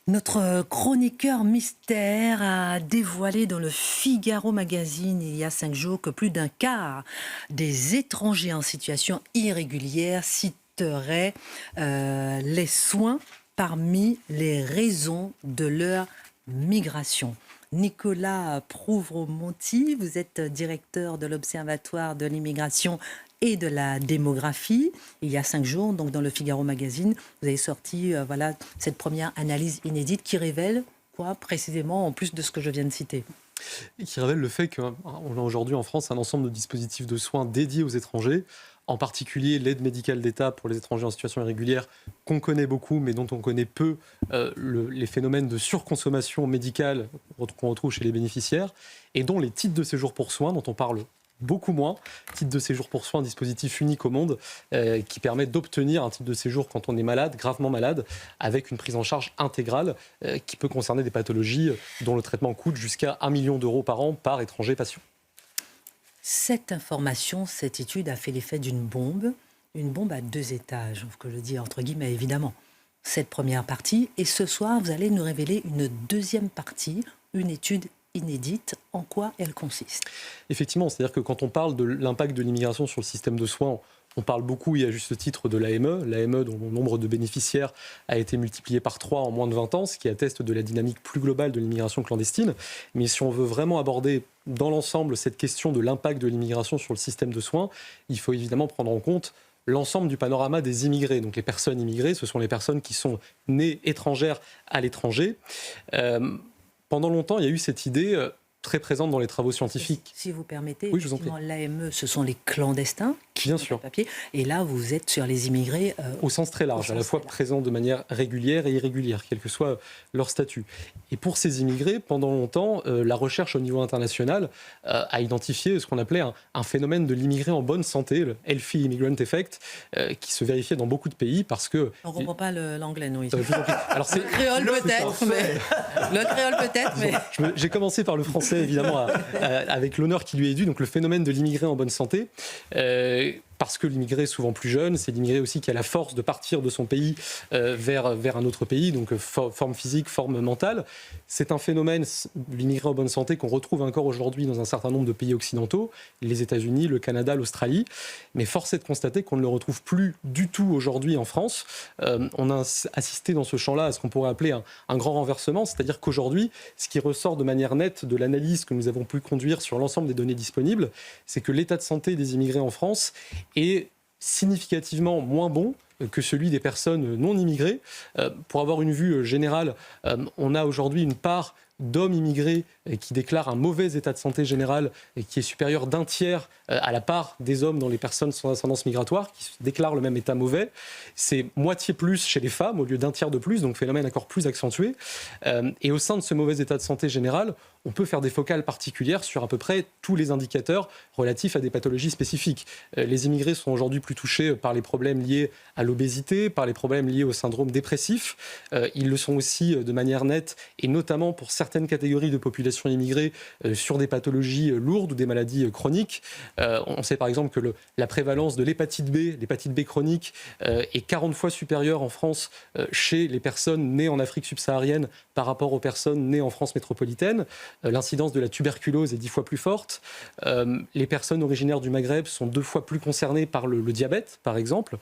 Notre chroniqueur mystère a dévoilé dans le Figaro Magazine il y a 5 jours que plus d'un quart des étrangers en situation irrégulière citeraient les soins parmi les raisons de leur migration. Nicolas Prouvremonti, vous êtes directeur de l'Observatoire de l'immigration et de la démographie. Il y a 5 jours, donc dans le Figaro Magazine, vous avez sorti voilà, cette première analyse inédite qui révèle quoi précisément, en plus de ce que je viens de citer? Et qui révèle le fait qu'on a aujourd'hui en France un ensemble de dispositifs de soins dédiés aux étrangers, en particulier l'aide médicale d'État pour les étrangers en situation irrégulière, qu'on connaît beaucoup, mais dont on connaît peu les phénomènes de surconsommation médicale qu'on retrouve chez les bénéficiaires, et dont les titres de séjour pour soins, dont on parle beaucoup moins. Titre de séjour pour soins, dispositif unique au monde qui permet d'obtenir un titre de séjour quand on est malade, gravement malade, avec une prise en charge intégrale qui peut concerner des pathologies dont le traitement coûte jusqu'à 1 million d'euros par an par étranger patient. Cette information, cette étude a fait l'effet d'une bombe à 2 étages, que je dis entre guillemets évidemment. Cette première partie, et ce soir, vous allez nous révéler une deuxième partie, une étude inédite. En quoi elle consiste? Effectivement, c'est-à-dire que quand on parle de l'impact de l'immigration sur le système de soins, on parle beaucoup, et à juste titre, de l'AME dont le nombre de bénéficiaires a été multiplié par 3 en moins de 20 ans, ce qui atteste de la dynamique plus globale de l'immigration clandestine. Mais si on veut vraiment aborder dans l'ensemble cette question de l'impact de l'immigration sur le système de soins, il faut évidemment prendre en compte l'ensemble du panorama des immigrés. Donc les personnes immigrées, ce sont les personnes qui sont nées étrangères à l'étranger. Pendant longtemps, il y a eu cette idée très présente dans les travaux scientifiques. Si vous permettez, oui, je vous en prie. L'AME, ce sont les clandestins. Bien sûr. Papier. Et là, vous êtes sur les immigrés. Au sens très large, à la fois présents de manière régulière et irrégulière, quel que soit leur statut. Et pour ces immigrés, pendant longtemps, la recherche au niveau international a identifié ce qu'on appelait un phénomène de l'immigré en bonne santé, le Healthy Immigrant Effect, qui se vérifiait dans beaucoup de pays parce que... On ne comprend pas l'anglais, non, ici. Alors, le créole peut-être, mais... Le créole peut-être, mais... J'ai commencé par le français, évidemment, avec l'honneur qui lui est dû, donc le phénomène de l'immigré en bonne santé. Parce que l'immigré est souvent plus jeune, c'est l'immigré aussi qui a la force de partir de son pays vers un autre pays, donc forme physique, forme mentale. C'est un phénomène, l'immigré en bonne santé, qu'on retrouve encore aujourd'hui dans un certain nombre de pays occidentaux, les États-Unis, le Canada, l'Australie. Mais force est de constater qu'on ne le retrouve plus du tout aujourd'hui en France. On a assisté dans ce champ-là à ce qu'on pourrait appeler un grand renversement, c'est-à-dire qu'aujourd'hui, ce qui ressort de manière nette de l'analyse que nous avons pu conduire sur l'ensemble des données disponibles, c'est que l'état de santé des immigrés en France est significativement moins bon que celui des personnes non immigrées. Pour avoir une vue générale, on a aujourd'hui une part d'hommes immigrés qui déclarent un mauvais état de santé général et qui est supérieur d'un tiers à la part des hommes dans les personnes sans ascendance migratoire qui déclarent le même état mauvais. C'est moitié plus chez les femmes au lieu d'un tiers de plus, donc phénomène encore plus accentué. Et au sein de ce mauvais état de santé général, on peut faire des focales particulières sur à peu près tous les indicateurs relatifs à des pathologies spécifiques. Les immigrés sont aujourd'hui plus touchés par les problèmes liés à l'obésité, par les problèmes liés au syndrome dépressif. Ils le sont aussi de manière nette, et notamment pour certaines catégories de population immigrée, sur des pathologies lourdes ou des maladies chroniques. On sait par exemple que la prévalence de l'hépatite B chronique, est 40 fois supérieure en France chez les personnes nées en Afrique subsaharienne par rapport aux personnes nées en France métropolitaine. L'incidence de la tuberculose est 10 fois plus forte. Les personnes originaires du Maghreb sont 2 fois plus concernées par le diabète, par exemple.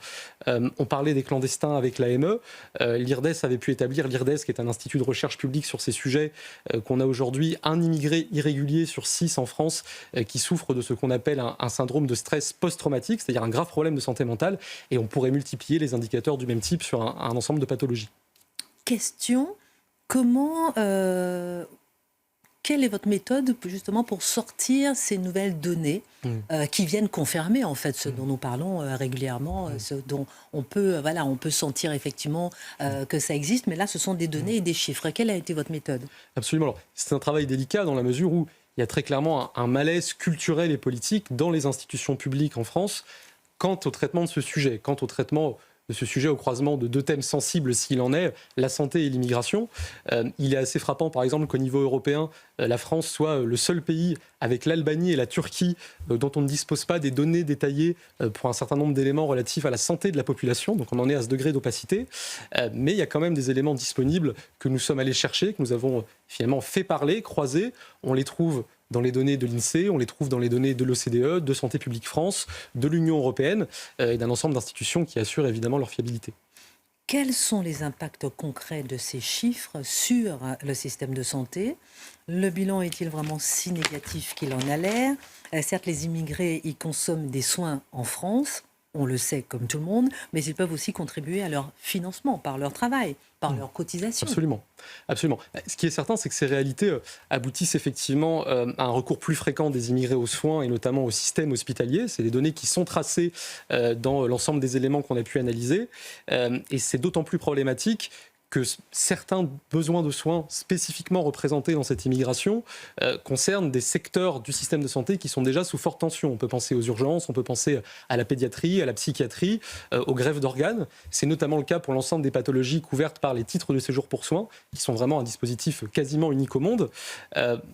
On parlait des clandestins avec l'AME. L'IRDES avait pu établir, l'IRDES qui est un institut de recherche publique sur ces sujets, qu'on a aujourd'hui un immigré irrégulier sur 6 en France qui souffre de ce qu'on appelle un syndrome de stress post-traumatique, c'est-à-dire un grave problème de santé mentale, et on pourrait multiplier les indicateurs du même type sur un ensemble de pathologies. Question, comment... Quelle est votre méthode justement pour sortir ces nouvelles données qui viennent confirmer en fait ce dont nous parlons régulièrement, ce dont on peut sentir effectivement que ça existe, mais là ce sont des données et des chiffres. Quelle a été votre méthode? Absolument. Alors, c'est un travail délicat dans la mesure où il y a très clairement un malaise culturel et politique dans les institutions publiques en France quant au traitement de ce sujet, quant au traitement ce sujet au croisement de deux thèmes sensibles s'il en est, la santé et l'immigration. Il est assez frappant par exemple qu'au niveau européen, la France soit le seul pays avec l'Albanie et la Turquie dont on ne dispose pas des données détaillées pour un certain nombre d'éléments relatifs à la santé de la population. Donc on en est à ce degré d'opacité. Mais il y a quand même des éléments disponibles que nous sommes allés chercher, que nous avons finalement fait parler, croiser. On les trouve dans les données de l'INSEE, on les trouve dans les données de l'OCDE, de Santé publique France, de l'Union européenne et d'un ensemble d'institutions qui assurent évidemment leur fiabilité. Quels sont les impacts concrets de ces chiffres sur le système de santé? Le bilan est-il vraiment si négatif qu'il en a l'air? Certes, les immigrés y consomment des soins en France, on le sait comme tout le monde, mais ils peuvent aussi contribuer à leur financement par leur travail, par leur cotisation. Absolument. Absolument. Ce qui est certain, c'est que ces réalités aboutissent effectivement à un recours plus fréquent des immigrés aux soins et notamment au système hospitalier. C'est des données qui sont tracées dans l'ensemble des éléments qu'on a pu analyser. Et c'est d'autant plus problématique que certains besoins de soins spécifiquement représentés dans cette immigration concernent des secteurs du système de santé qui sont déjà sous forte tension. On peut penser aux urgences, on peut penser à la pédiatrie, à la psychiatrie, aux greffes d'organes. C'est notamment le cas pour l'ensemble des pathologies couvertes par les titres de séjour pour soins, qui sont vraiment un dispositif quasiment unique au monde.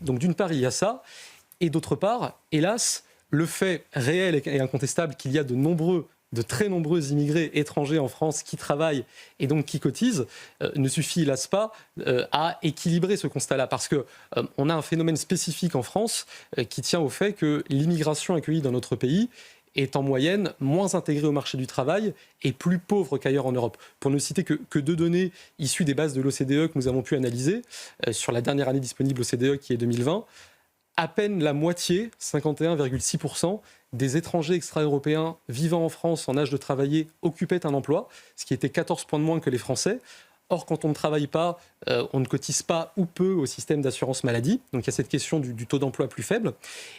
Donc d'une part, il y a ça, et d'autre part, hélas, le fait réel et incontestable qu'il y a de très nombreux immigrés étrangers en France qui travaillent et donc qui cotisent ne suffit hélas pas à équilibrer ce constat-là parce qu'on a un phénomène spécifique en France qui tient au fait que l'immigration accueillie dans notre pays est en moyenne moins intégrée au marché du travail et plus pauvre qu'ailleurs en Europe. Pour ne citer que deux données issues des bases de l'OCDE que nous avons pu analyser sur la dernière année disponible OCDE qui est 2020, à peine la moitié, 51,6%, des étrangers extra-européens vivant en France en âge de travailler occupaient un emploi, ce qui était 14 points de moins que les Français. Or, quand on ne travaille pas, on ne cotise pas ou peu au système d'assurance maladie. Donc, il y a cette question du taux d'emploi plus faible.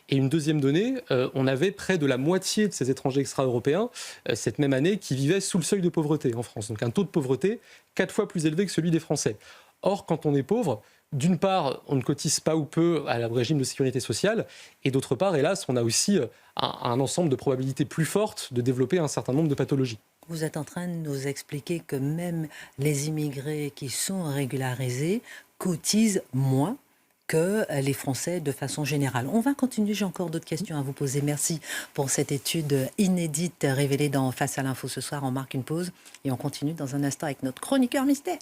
Et une deuxième donnée, on avait près de la moitié de ces étrangers extra-européens, cette même année, qui vivaient sous le seuil de pauvreté en France. Donc, un taux de pauvreté 4 fois plus élevé que celui des Français. Or, quand on est pauvre, d'une part, on ne cotise pas ou peu à la régime de sécurité sociale, et d'autre part, hélas, on a aussi un ensemble de probabilités plus fortes de développer un certain nombre de pathologies. Vous êtes en train de nous expliquer que même les immigrés qui sont régularisés cotisent moins que les Français de façon générale. On va continuer, j'ai encore d'autres questions à vous poser. Merci pour cette étude inédite révélée dans Face à l'info ce soir. On marque une pause et on continue dans un instant avec notre chroniqueur mystère.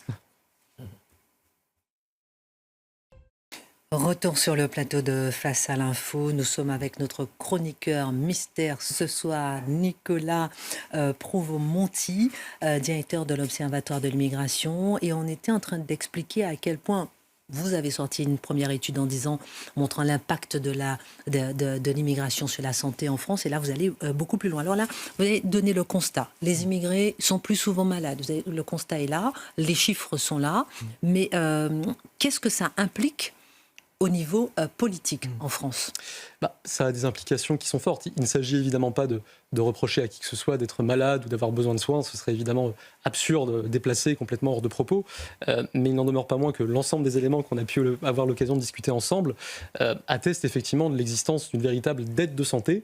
Retour sur le plateau de Face à l'info. Nous sommes avec notre chroniqueur mystère ce soir, Nicolas Provomonti, directeur de l'Observatoire de l'immigration. Et on était en train d'expliquer à quel point vous avez sorti une première étude montrant l'impact de l'immigration sur la santé en France. Et là, vous allez beaucoup plus loin. Alors là, vous avez donné le constat. Les immigrés sont plus souvent malades. Le constat est là, les chiffres sont là. Mais qu'est-ce que ça implique au niveau politique en France? Ça a des implications qui sont fortes. Il ne s'agit évidemment pas de reprocher à qui que ce soit d'être malade ou d'avoir besoin de soins. Ce serait évidemment absurde, déplacé, complètement hors de propos. Mais il n'en demeure pas moins que l'ensemble des éléments qu'on a pu avoir l'occasion de discuter ensemble attestent effectivement de l'existence d'une véritable dette de santé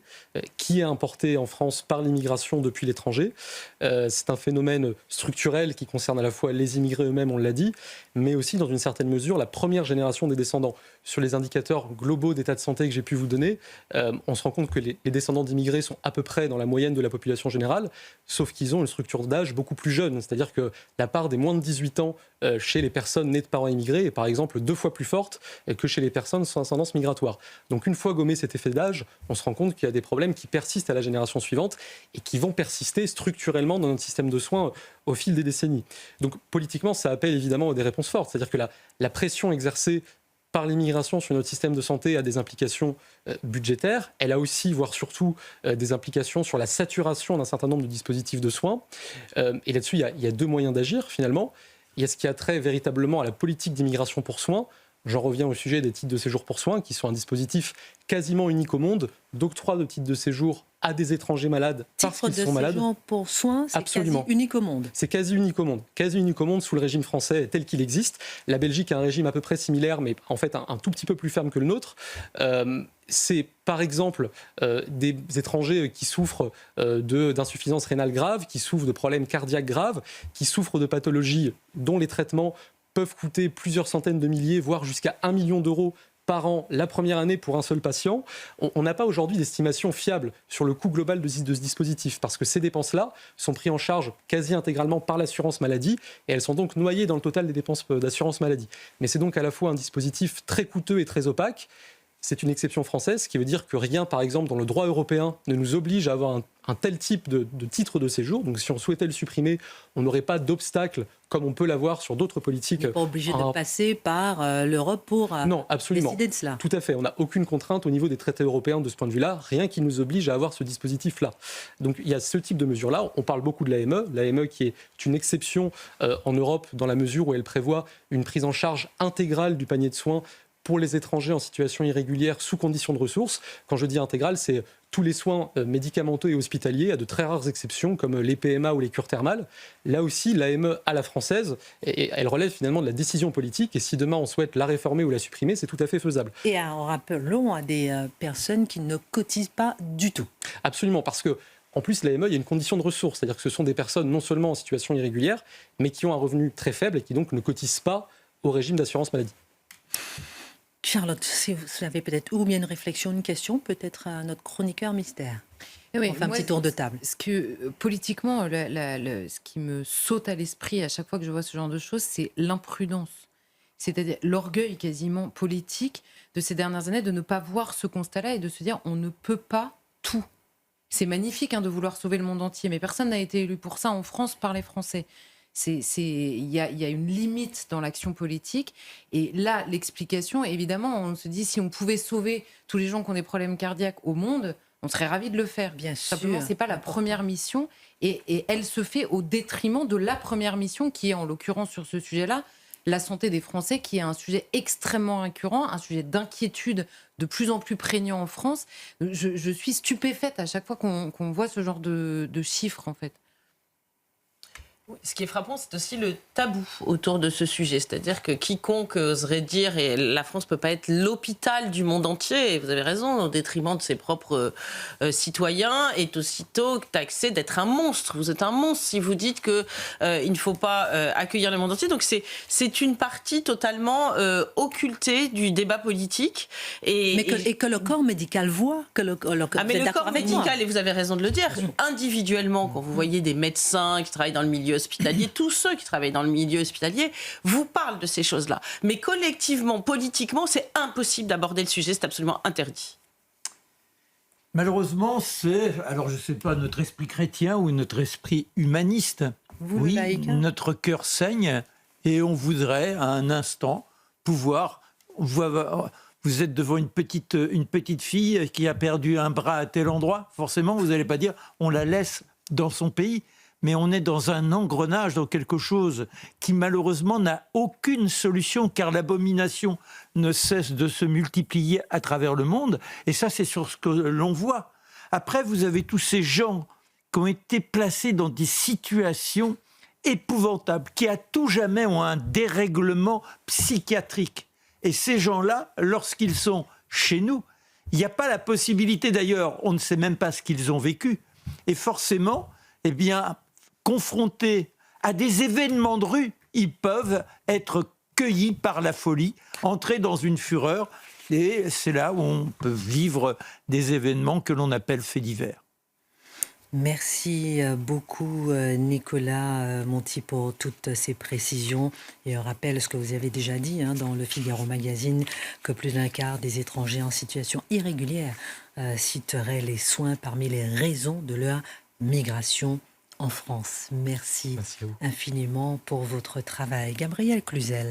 qui est importée en France par l'immigration depuis l'étranger. C'est un phénomène structurel qui concerne à la fois les immigrés eux-mêmes, on l'a dit, mais aussi dans une certaine mesure la première génération des descendants. Sur les indicateurs globaux d'état de santé que j'ai pu vous donner, on se rend compte que les descendants d'immigrés sont à peu près dans la moyenne de la population générale, sauf qu'ils ont une structure d'âge beaucoup plus jeune. C'est-à-dire que la part des moins de 18 ans chez les personnes nées de parents immigrés est par exemple 2 fois plus forte que chez les personnes sans ascendance migratoire. Donc une fois gommé cet effet d'âge, on se rend compte qu'il y a des problèmes qui persistent à la génération suivante et qui vont persister structurellement dans notre système de soins au fil des décennies. Donc politiquement, ça appelle évidemment des réponses fortes. C'est-à-dire que la pression exercée par l'immigration sur notre système de santé a des implications budgétaires. Elle a aussi, voire surtout, des implications sur la saturation d'un certain nombre de dispositifs de soins. Et là-dessus, il y a deux moyens d'agir, finalement. Il y a ce qui a trait véritablement à la politique d'immigration pour soins. J'en reviens au sujet des titres de séjour pour soins, qui sont un dispositif quasiment unique au monde, d'octroi de titres de séjour à des étrangers malades parce qu'ils sont malades. Titre de séjour pour soins, c'est Absolument. quasi unique au monde. C'est quasi unique au monde. Quasi unique au monde sous le régime français tel qu'il existe. La Belgique a un régime à peu près similaire, mais en fait un tout petit peu plus ferme que le nôtre. C'est par exemple des étrangers qui souffrent d'insuffisance rénale grave, qui souffrent de problèmes cardiaques graves, qui souffrent de pathologies dont les traitements peuvent coûter plusieurs centaines de milliers, voire jusqu'à 1 million d'euros par an la première année pour un seul patient. On n'a pas aujourd'hui d'estimation fiable sur le coût global de ce dispositif parce que ces dépenses-là sont prises en charge quasi intégralement par l'assurance maladie et elles sont donc noyées dans le total des dépenses d'assurance maladie. Mais c'est donc à la fois un dispositif très coûteux et très opaque. C'est une exception française, ce qui veut dire que rien, par exemple, dans le droit européen ne nous oblige à avoir un tel type de titre de séjour. Donc si on souhaitait le supprimer, on n'aurait pas d'obstacle comme on peut l'avoir sur d'autres politiques. On n'est pas obligé de passer par l'Europe pour non, absolument. décider de cela. Tout à fait. On n'a aucune contrainte au niveau des traités européens de ce point de vue-là, rien qui nous oblige à avoir ce dispositif-là. Donc il y a ce type de mesures-là. On parle beaucoup de l'AME qui est une exception en Europe dans la mesure où elle prévoit une prise en charge intégrale du panier de soins pour les étrangers en situation irrégulière sous conditions de ressources. Quand je dis intégrale, c'est tous les soins médicamenteux et hospitaliers, à de très rares exceptions comme les PMA ou les cures thermales. Là aussi, l'AME à la française, et elle relève finalement de la décision politique. Et si demain on souhaite la réformer ou la supprimer, c'est tout à fait faisable. Et rappelons à des personnes qui ne cotisent pas du tout. Absolument, parce que en plus, l'AME, il y a une condition de ressources. C'est-à-dire que ce sont des personnes non seulement en situation irrégulière, mais qui ont un revenu très faible et qui donc ne cotisent pas au régime d'assurance maladie. Charlotte, si vous avez peut-être ou bien une réflexion, une question, peut-être à notre chroniqueur mystère. Oui, on fait un petit tour de table. Politiquement, ce qui me saute à l'esprit à chaque fois que je vois ce genre de choses, c'est l'imprudence. C'est-à-dire l'orgueil quasiment politique de ces dernières années de ne pas voir ce constat-là et de se dire on ne peut pas tout. C'est magnifique de vouloir sauver le monde entier, mais personne n'a été élu pour ça en France par les Français. Il y a une limite dans l'action politique. Et là, l'explication, évidemment, on se dit si on pouvait sauver tous les gens qui ont des problèmes cardiaques au monde, on serait ravis de le faire. Bien Simplement, sûr. c'est pas la première mission. Et elle se fait au détriment de la première mission, qui est en l'occurrence sur ce sujet-là, la santé des Français, qui est un sujet extrêmement récurrent, un sujet d'inquiétude de plus en plus prégnant en France. Je suis stupéfaite à chaque fois qu'on voit ce genre de chiffres, en fait. Ce qui est frappant, c'est aussi le tabou autour de ce sujet. C'est-à-dire que quiconque oserait dire et la France ne peut pas être l'hôpital du monde entier, et vous avez raison, au détriment de ses propres citoyens, est aussitôt taxé d'être un monstre. Vous êtes un monstre si vous dites qu'il ne faut pas accueillir le monde entier. Donc c'est une partie totalement occultée du débat politique. Mais que le corps médical voit. Mais le corps médical, et vous avez raison de le dire, individuellement, quand vous voyez des médecins qui travaillent dans le milieu hospitalier, tous ceux qui travaillent dans le milieu hospitalier vous parlent de ces choses-là. Mais collectivement, politiquement, c'est impossible d'aborder le sujet, c'est absolument interdit. Malheureusement, alors je ne sais pas, notre esprit chrétien ou notre esprit humaniste. Oui, notre cœur saigne et on voudrait à un instant pouvoir... Vous êtes devant une petite fille qui a perdu un bras à tel endroit. Forcément, vous n'allez pas dire on la laisse dans son pays. Mais on est dans un engrenage, dans quelque chose qui malheureusement n'a aucune solution, car l'abomination ne cesse de se multiplier à travers le monde. Et ça, c'est sur ce que l'on voit. Après, vous avez tous ces gens qui ont été placés dans des situations épouvantables, qui à tout jamais ont un dérèglement psychiatrique. Et ces gens-là, lorsqu'ils sont chez nous, il n'y a pas la possibilité, d'ailleurs, on ne sait même pas ce qu'ils ont vécu. Et forcément, eh bien, confrontés à des événements de rue, ils peuvent être cueillis par la folie, entrer dans une fureur, et c'est là où on peut vivre des événements que l'on appelle faits divers. Merci beaucoup Nicolas Monti pour toutes ces précisions et rappelle ce que vous avez déjà dit dans le Figaro Magazine, que plus d'un quart des étrangers en situation irrégulière citeraient les soins parmi les raisons de leur migration en France. Merci infiniment pour votre travail. Gabriel Cluzel.